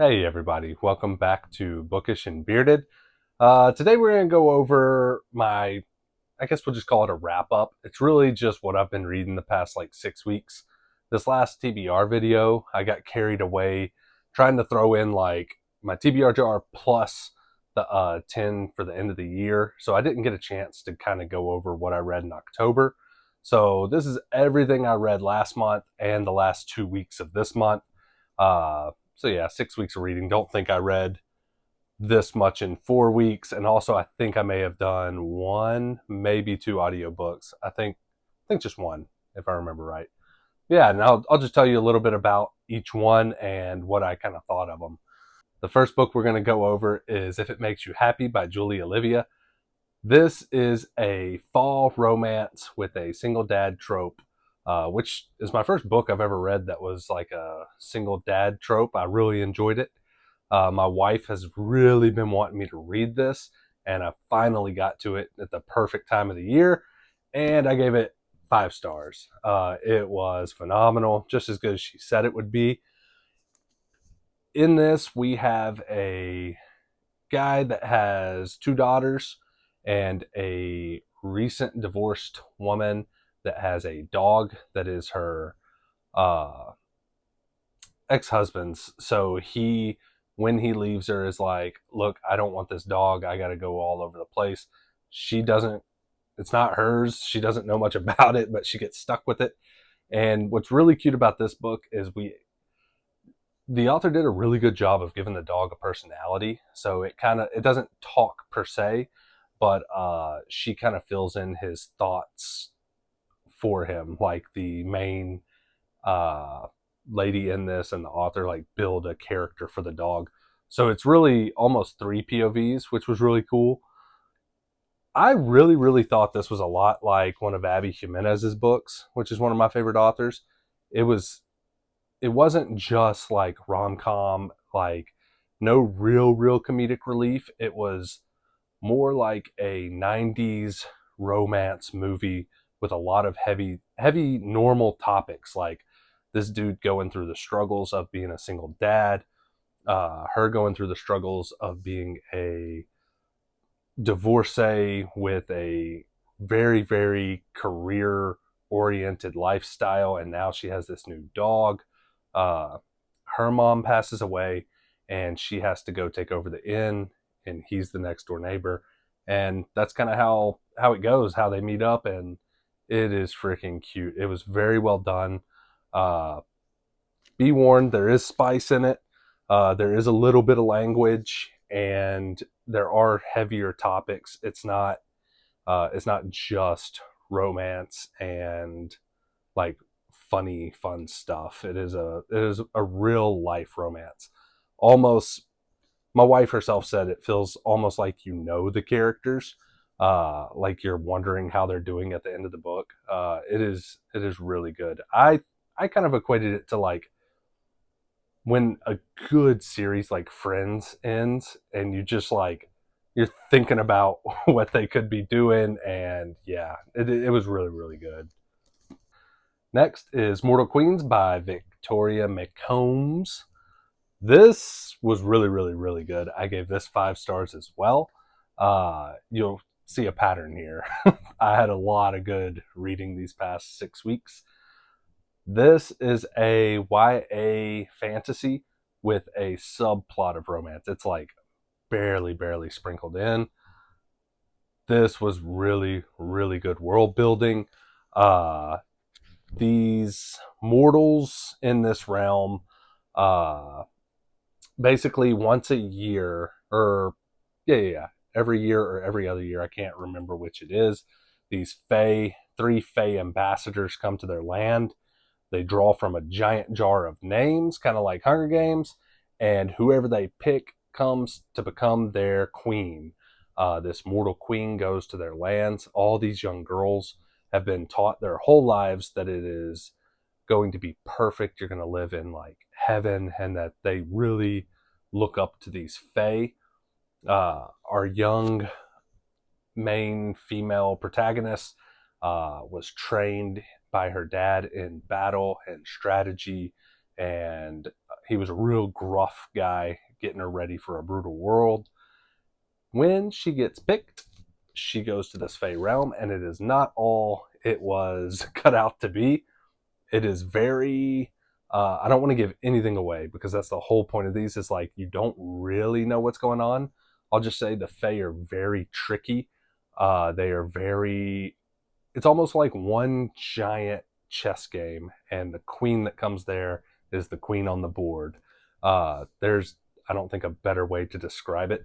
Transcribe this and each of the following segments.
Hey everybody, welcome back to Bookish and Bearded. Today we're going to go over I guess we'll just call it a wrap up. It's really just what I've been reading the past like 6 weeks. This last TBR video, I got carried away trying to throw in like my TBR jar plus the 10 for the end of the year. So I didn't get a chance to kind of go over what I read in October. So this is everything I read last month and the last 2 weeks of this month. So yeah, 6 weeks of reading. Don't think I read this much in 4 weeks, and also I think I may have done one, maybe two audiobooks. I think just one, if I remember right. Yeah, and I'll just tell you a little bit about each one and what I kind of thought of them. The first book we're going to go over is If It Makes You Happy by Julie Olivia. This is a fall romance with a single dad trope, which is my first book I've ever read that was like a single dad trope. I really enjoyed it. My wife has really been wanting me to read this, and I finally got to it at the perfect time of the year, and I gave it 5 stars. It was phenomenal, just as good as she said it would be. In this, we have a guy that has two daughters and a recent divorced woman that has a dog that is her uh, ex-husband's. So when he leaves her, is like, look, I don't want this dog. I got to go all over the place. She doesn't. It's not hers. She doesn't know much about it, but she gets stuck with it. And what's really cute about this book is the author did a really good job of giving the dog a personality. So it doesn't talk per se, but she kind of fills in his thoughts for him, like the main uh, lady in this and the author like build a character for the dog. So it's really almost three POVs, which was really cool. I really thought this was a lot like one of Abby Jimenez's books, which is one of my favorite authors. It was it wasn't just like rom-com, like no real comedic relief. It was more like a 90s romance movie with a lot of heavy normal topics, like this dude going through the struggles of being a single dad, her going through the struggles of being a divorcee with a very career oriented lifestyle, and now she has this new dog. uh, Her mom passes away, and she has to go take over the inn, and he's the next door neighbor, and that's kind of how it goes, how they meet up. And it is freaking cute. It was very well done. uh, be warned, there is spice in it. There is a little bit of language, and there are heavier topics. It's not just romance and like funny fun stuff. It is a real life romance. Almost, my wife herself said it feels almost like the characters, like you're wondering how they're doing at the end of the book. It is really good. I kind of equated it to like when a good series like Friends ends, and you're thinking about what they could be doing. And yeah, it was really good. Next is Mortal Queens by Victoria McCombs. This was really good. I gave this 5 stars as well. You'll see a pattern here. I had a lot of good reading these past 6 weeks. This is a YA fantasy with a subplot of romance. It's like barely sprinkled in. This was really good world building. Uh, these mortals in this realm, uh, basically once a year, or every year or every other year, I can't remember which it is. These three Fae ambassadors come to their land. They draw from a giant jar of names, kind of like Hunger Games, and whoever they pick comes to become their queen. This mortal queen goes to their lands. All these young girls have been taught their whole lives that it is going to be perfect. You're going to live in like heaven, and that they really look up to these fae. Our young main female protagonist was trained by her dad in battle and strategy, and He was a real gruff guy getting her ready for a brutal world. When she gets picked, she goes to this Fey realm, and it is not all it was cut out to be. It is very. I don't want to give anything away because that's the whole point of these. Is like you don't really know what's going on. I'll just say the Fey are very tricky. They are very. It's almost like one giant chess game, and the queen that comes there is the queen on the board. There's, I don't think, a better way to describe it.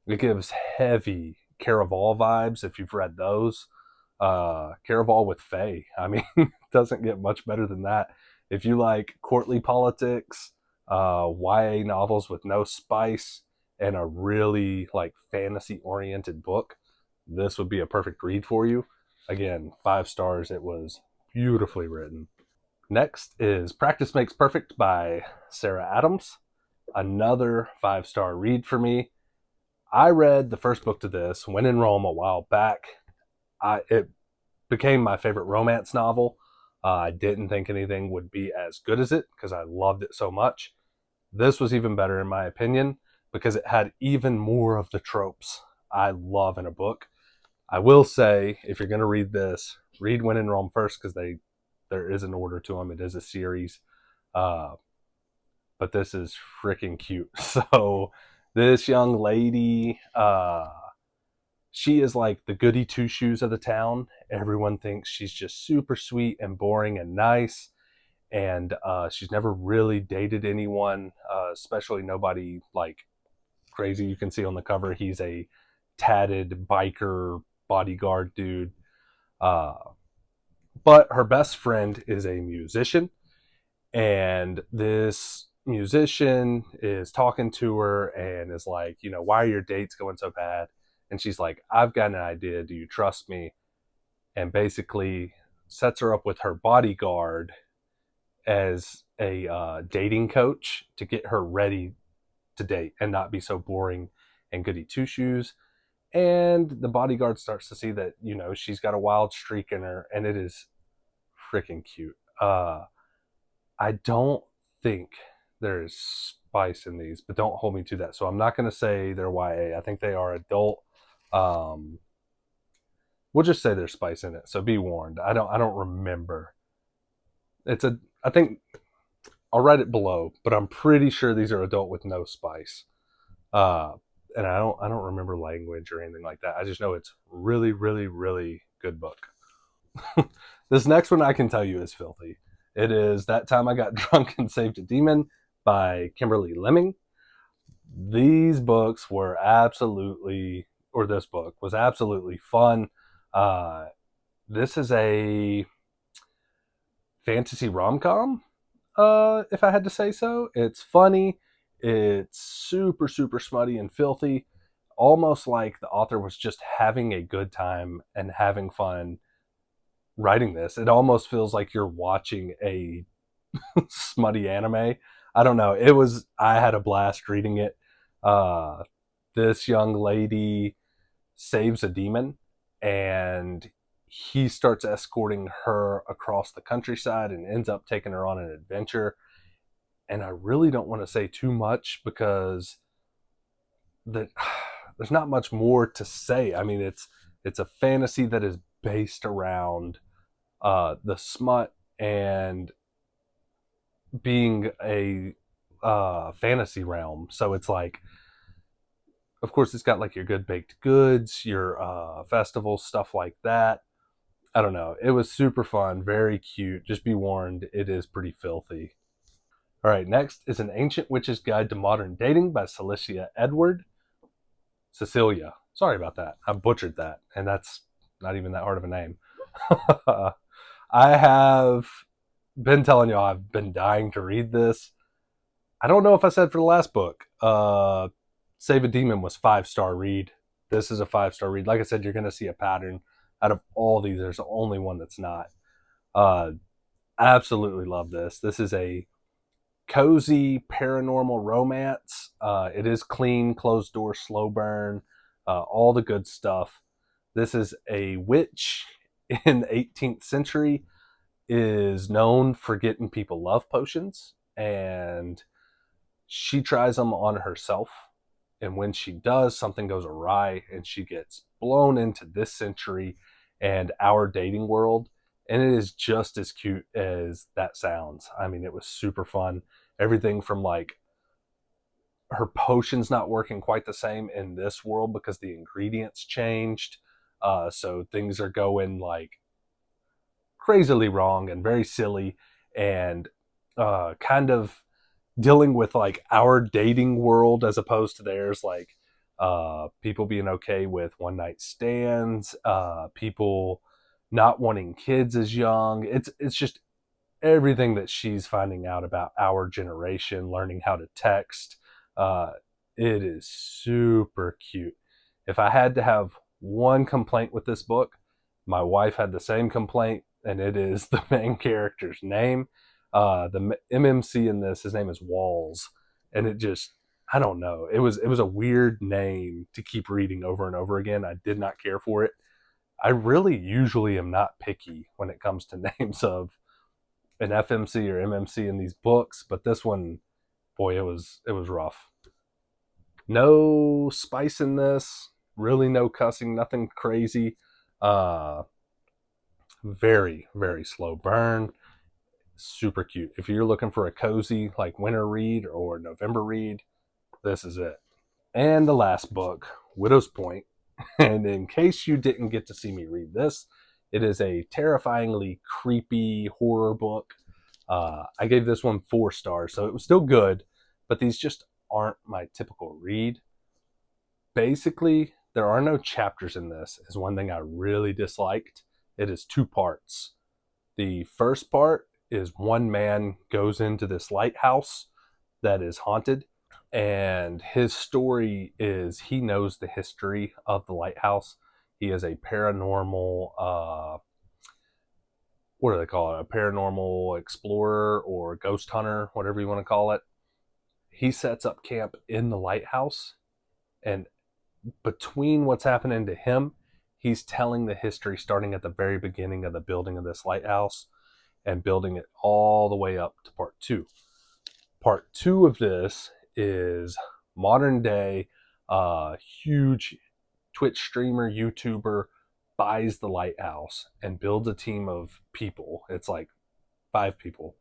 It gives heavy Caraval vibes if you've read those. Caraval with Faye. I mean, it doesn't get much better than that. If you like courtly politics, YA novels with no spice, and a really like fantasy oriented book, this would be a perfect read for you. Again, 5 stars. It was beautifully written. Next is Practice Makes Perfect by Sarah Adams. Another 5 star read for me. I read the first book to this, When in Rome, a while back. It became my favorite romance novel. I didn't think anything would be as good as it because I loved it so much. This was even better, in my opinion, because it had even more of the tropes I love in a book. I will say, if you're going to read this, read When in Rome first because there is an order to them. It is a series. Uh, but this is freaking cute. So this young lady, she is like the goody two shoes of the town. Everyone thinks she's just super sweet and boring and nice. And she's never really dated anyone, especially nobody like crazy. You can see on the cover, he's a tatted biker bodyguard dude. Uh, but her best friend is a musician, and this musician is talking to her and is like, why are your dates going so bad? And she's like, I've got an idea. Do you trust me? And basically sets her up with her bodyguard as a dating coach to get her ready to date and not be so boring and goody two shoes. And the bodyguard starts to see that, she's got a wild streak in her, and it is freaking cute. I don't think there's spice in these, but don't hold me to that. So I'm not going to say they're YA. I think they are adult. Um, we'll just say there's spice in it. So be warned. I don't remember. I think I'll write it below, but I'm pretty sure these are adult with no spice. Uh, and I don't remember language or anything like that. I just know it's really, really, really good book. This next one I can tell you is filthy. It is That Time I Got Drunk and Saved a Demon by Kimberly Lemming. These books were absolutely, or this book was absolutely fun. Uh, this is a fantasy rom com, if I had to say so. It's funny. It's super, super smutty and filthy. Almost like the author was just having a good time and having fun writing this. It almost feels like you're watching a smutty anime. I don't know. I had a blast reading it. Uh, this young lady saves a demon, and he starts escorting her across the countryside and ends up taking her on an adventure. And I really don't want to say too much because that there's not much more to say. I mean, it's a fantasy that is based around the smut and being a fantasy realm. So it's like, of course, it's got like your good baked goods, your festivals, stuff like that. I don't know. It was super fun, very cute. Just be warned, it is pretty filthy. All right, next is An Ancient Witch's Guide to Modern Dating by Cecilia Edward. Cecilia. Sorry about that. I butchered that, and that's not even that hard of a name. I have been telling y'all I've been dying to read this. I don't know if I said for the last book. Save a Demon was 5 star read. This is a 5 star read. Like I said, you're going to see a pattern. Out of all these, there's only one that's not. Uh, Absolutely love this. This is a cozy paranormal romance. It is clean, closed door, slow burn, all the good stuff. This is a witch in the 18th century, is known for getting people love potions, and She tries them on herself, and when she does, something goes awry and she gets blown into this century and our dating world. And it is just as cute as that sounds. I mean, it was super fun. Everything from like her potion's not working quite the same in this world because the ingredients changed. So things are going like crazily wrong and very silly, and kind of dealing with like our dating world as opposed to theirs, like people being okay with one night stands, people not wanting kids as young. It's just everything that she's finding out about our generation, learning how to text. Uh, it is super cute. If I had to have one complaint with this book, my wife had the same complaint, and it is the main character's name. The MMC in this, his name is Walls, and it just, I don't know. It was a weird name to keep reading over and over again. I did not care for it. I really usually am not picky when it comes to names of an FMC or MMC in these books, but this one, boy, it was rough. No spice in this, really no cussing, nothing crazy. Uh, very very slow burn, super cute. If you're looking for a cozy like winter read or November read, this is it. And the last book, Widow's Point. And in case you didn't get to see me read this, it is a terrifyingly creepy horror book. I gave this one 4 stars, so it was still good, but these just aren't my typical read. Basically, there are no chapters in this, is one thing I really disliked. It is 2 parts. The first part is one man goes into this lighthouse that is haunted, and his story is he knows the history of the lighthouse. He is a paranormal, what do they call it? A paranormal explorer or ghost hunter, whatever you want to call it. He sets up camp in the lighthouse, and between what's happening to him, he's telling the history starting at the very beginning of the building of this lighthouse and building it all the way up to part 2. Part 2 of this is modern day, huge Twitch streamer, YouTuber buys the lighthouse and builds a team of people. It's like 5 people.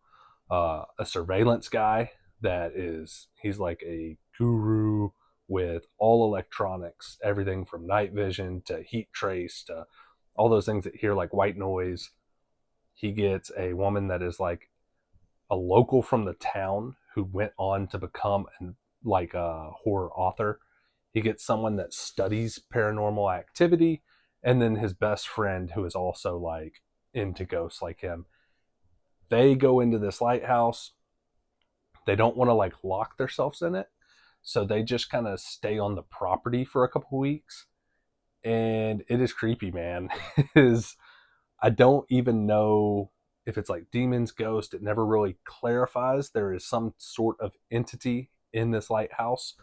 A surveillance guy he's like a guru with all electronics, everything from night vision to heat trace to all those things that hear like white noise. He gets a woman that is like a local from the town who went on to become like a horror author. He gets someone that studies paranormal activity, and then his best friend who is also like into ghosts like him. They go into this lighthouse. They don't want to like lock themselves in it, so they just kind of stay on the property for a couple weeks, and it is creepy, man. It is. I don't even know if it's like demons, ghost. It never really clarifies. There is some sort of entity in this lighthouse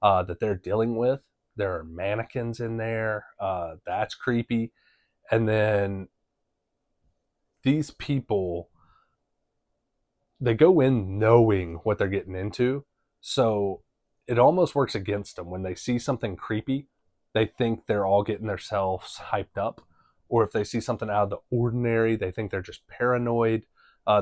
that they're dealing with. There are mannequins in there. That's creepy. And then these people, they go in knowing what they're getting into. So it almost works against them. When they see something creepy, they think they're all getting themselves hyped up. Or if they see something out of the ordinary, they think they're just paranoid.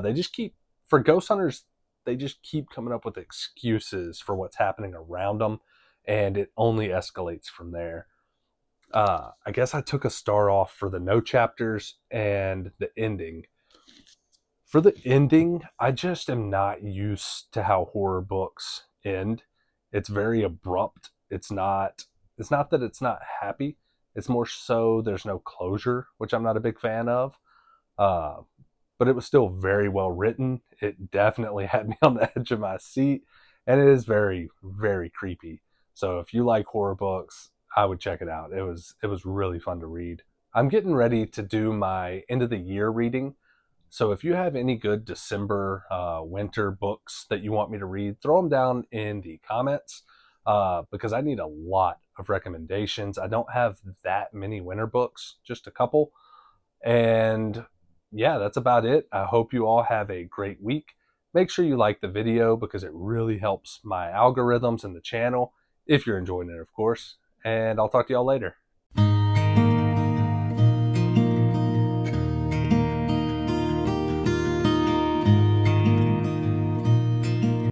They just keep, for ghost hunters, they just keep coming up with excuses for what's happening around them. And it only escalates from there. I guess I took a star off for the no chapters and the ending. For the ending, I just am not used to how horror books end. It's very abrupt. It's not that it's not happy. It's more so there's no closure, which I'm not a big fan of. Uh, but it was still very well written. It definitely had me on the edge of my seat, and it is very, very creepy. So if you like horror books, I would check it out. It was really fun to read. I'm getting ready to do my end of the year reading. So if you have any good December, winter books that you want me to read, throw them down in the comments, because I need a lot of recommendations. I don't have that many winter books, just a couple. And yeah, that's about it. I hope you all have a great week. Make sure you like the video because it really helps my algorithms and the channel, if you're enjoying it, of course. And I'll talk to y'all later.